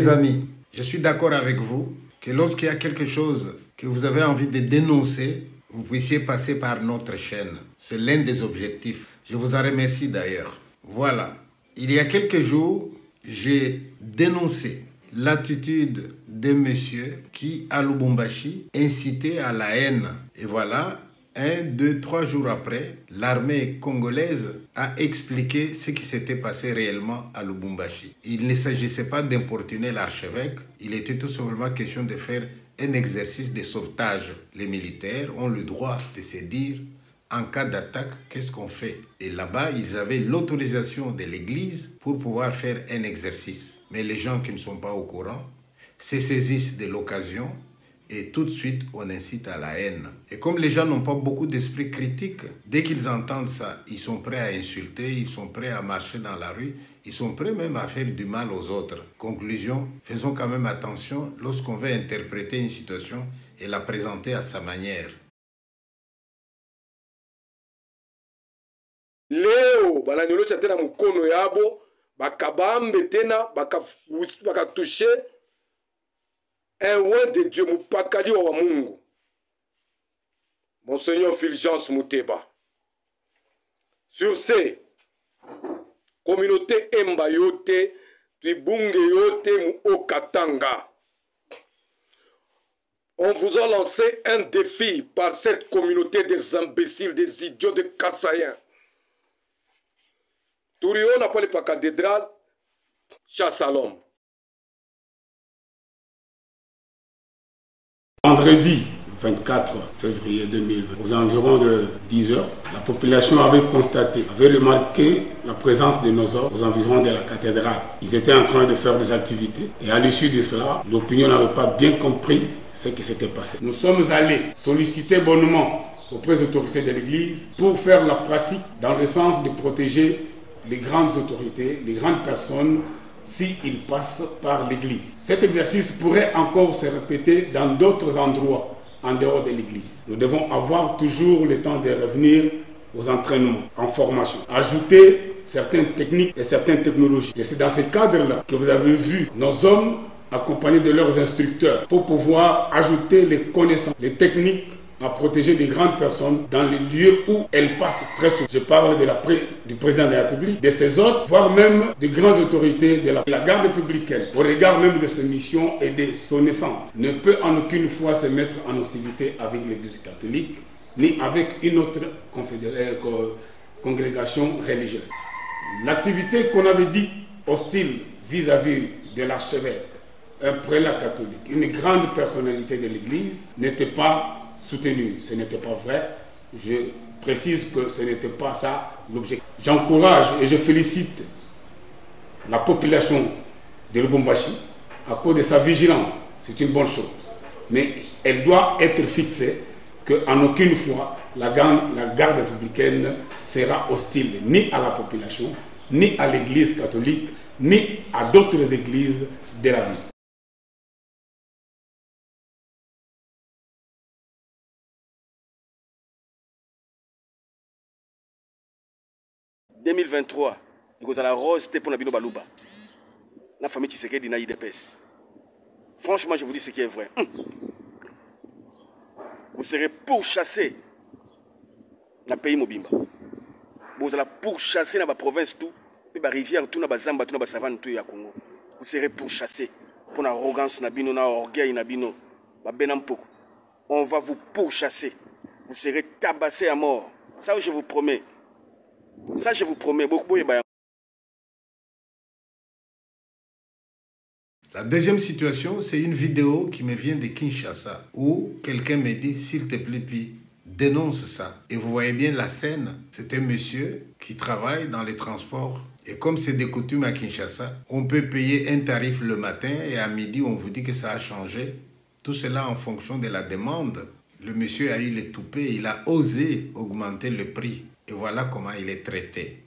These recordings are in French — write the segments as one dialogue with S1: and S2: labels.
S1: mes amis, je suis d'accord avec vous que lorsqu'il y a quelque chose que vous avez envie de dénoncer, vous puissiez passer par notre chaîne. C'est l'un des objectifs. Je vous en remercie d'ailleurs. Voilà. Il y a quelques jours, j'ai dénoncé l'attitude des messieurs qui, à Lubumbashi, incitaient à la haine. Et voilà, 1, 2, 3 jours après, l'armée congolaise a expliqué ce qui s'était passé réellement à Lubumbashi. Il ne s'agissait pas d'importuner l'archevêque, il était tout simplement question de faire un exercice de sauvetage. Les militaires ont le droit de se dire, en cas d'attaque, qu'est-ce qu'on fait? Et là-bas, ils avaient l'autorisation de l'Église pour pouvoir faire un exercice. Mais les gens qui ne sont pas au courant se saisissent de l'occasion et tout de suite, on incite à la haine. Et comme les gens n'ont pas beaucoup d'esprit critique, dès qu'ils entendent ça, ils sont prêts à insulter, ils sont prêts à marcher dans la rue, ils sont prêts même à faire du mal aux autres. Conclusion, faisons quand même attention lorsqu'on veut interpréter une situation et la présenter à sa manière.
S2: Leo bananyolosha tena mkono yabo bakabambe tena bakatouche un roi de Dieu mupakali wa Mungu Monseigneur Fulgence Muteba. Sur ce, communauté Emba yote Twibunge yote mu Okatanga, on vous a lancé un défi par cette communauté des imbéciles, des idiots, des Kassaïens. Tourion n'a pas la cathédrale, chasse à l'homme.
S3: Vendredi 24 février 2020, aux environs de 10 heures, la population avait remarqué la présence de nos hommes aux environs de la cathédrale. Ils étaient en train de faire des activités et à l'issue de cela, l'opinion n'avait pas bien compris ce qui s'était passé. Nous sommes allés solliciter bonnement auprès des autorités de l'Église pour faire la pratique dans le sens de protéger les grandes autorités, les grandes personnes, s'ils passent par l'Église. Cet exercice pourrait encore se répéter dans d'autres endroits en dehors de l'Église. Nous devons avoir toujours le temps de revenir aux entraînements, en formation, ajouter certaines techniques et certaines technologies. Et c'est dans ce cadre-là que vous avez vu nos hommes accompagnés de leurs instructeurs pour pouvoir ajouter les connaissances, les techniques à protéger des grandes personnes dans les lieux où elles passent très souvent. Je parle du président de la République, de ses hôtes, voire même des grandes autorités de la garde républicaine, au regard même de ses missions et de son essence, ne peut en aucune fois se mettre en hostilité avec l'Église catholique, ni avec une autre congrégation religieuse. L'activité qu'on avait dit hostile vis-à-vis de l'archevêque, un prélat catholique, une grande personnalité de l'Église, n'était pas soutenu. Ce n'était pas vrai. Je précise que ce n'était pas ça l'objectif. J'encourage et je félicite la population de Lubumbashi à cause de sa vigilance. C'est une bonne chose. Mais elle doit être fixée qu'en aucune fois la garde républicaine sera hostile ni à la population, ni à l'Église catholique, ni à d'autres églises de la ville.
S4: En 2023, il y a la rose pour Nabino Balouba. La famille Tshisekedi n'a IDPS. Franchement, je vous dis ce qui est vrai. Vous serez pourchassés dans le pays Mobimba. Vous allez pourchasser dans la province tout, puis la rivière tout, dans la Zamba tout, dans la savane tout à Congo. Vous serez pourchassés pour l'arrogance Nabino, l'orgueil Nabino, Benampoko. On va vous pourchasser. Vous serez tabassés à mort. Ça, je vous promets. Ça, je vous promets.
S1: La deuxième situation, c'est une vidéo qui me vient de Kinshasa où quelqu'un me dit, s'il te plaît, puis dénonce ça. Et vous voyez bien la scène. C'est un monsieur qui travaille dans les transports. Et comme c'est des coutumes à Kinshasa, on peut payer un tarif le matin et à midi, on vous dit que ça a changé. Tout cela en fonction de la demande. Le monsieur a eu le toupet, il a osé augmenter le prix. Et voilà comment il est traité.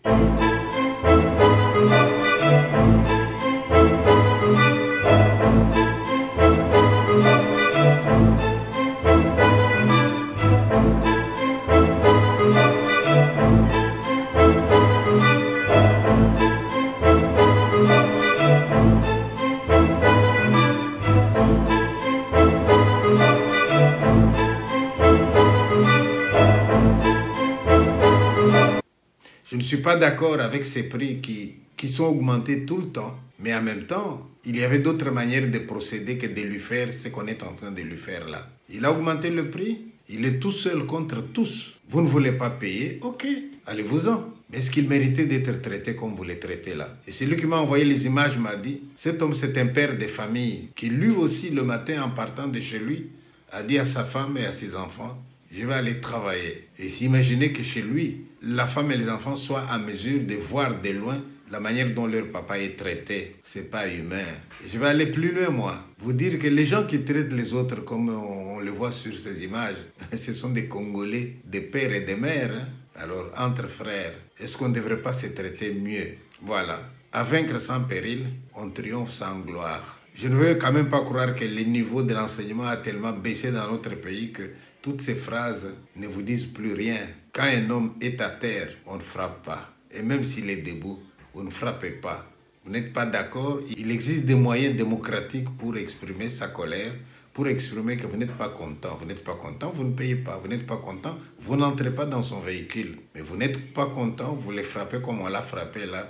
S1: suis pas d'accord avec ces prix qui sont augmentés tout le temps. Mais en même temps, il y avait d'autres manières de procéder que de lui faire ce qu'on est en train de lui faire là. Il a augmenté le prix. Il est tout seul contre tous. Vous ne voulez pas payer? Ok, allez-vous-en. Mais est-ce qu'il méritait d'être traité comme vous le traitez là? Et celui qui m'a envoyé les images m'a dit, cet homme c'est un père de famille qui lui aussi le matin en partant de chez lui a dit à sa femme et à ses enfants, je vais aller travailler. Et s'imaginer que chez lui, la femme et les enfants soient en mesure de voir de loin la manière dont leur papa est traité, c'est pas humain. Et je vais aller plus loin, moi. Vous dire que les gens qui traitent les autres comme on le voit sur ces images, ce sont des Congolais, des pères et des mères. Hein? Alors, entre frères, est-ce qu'on ne devrait pas se traiter mieux? Voilà. À vaincre sans péril, on triomphe sans gloire. Je ne veux quand même pas croire que le niveau de l'enseignement a tellement baissé dans notre pays que toutes ces phrases ne vous disent plus rien. Quand un homme est à terre, on ne frappe pas. Et même s'il est debout, vous ne frappez pas. Vous n'êtes pas d'accord. Il existe des moyens démocratiques pour exprimer sa colère, pour exprimer que vous n'êtes pas content. Vous n'êtes pas content, vous ne payez pas. Vous n'êtes pas content, vous n'entrez pas dans son véhicule. Mais vous n'êtes pas content, vous les frappez comme on l'a frappé là.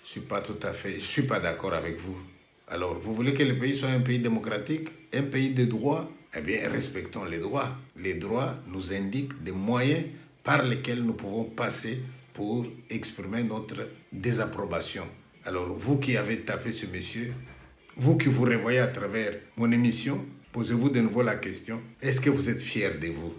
S1: Je ne suis pas d'accord avec vous. Alors, vous voulez que le pays soit un pays démocratique, un pays de droit? Eh bien, respectons les droits. Les droits nous indiquent des moyens par lesquels nous pouvons passer pour exprimer notre désapprobation. Alors, vous qui avez tapé ce monsieur, vous qui vous revoyez à travers mon émission, posez-vous de nouveau la question, est-ce que vous êtes fiers de vous?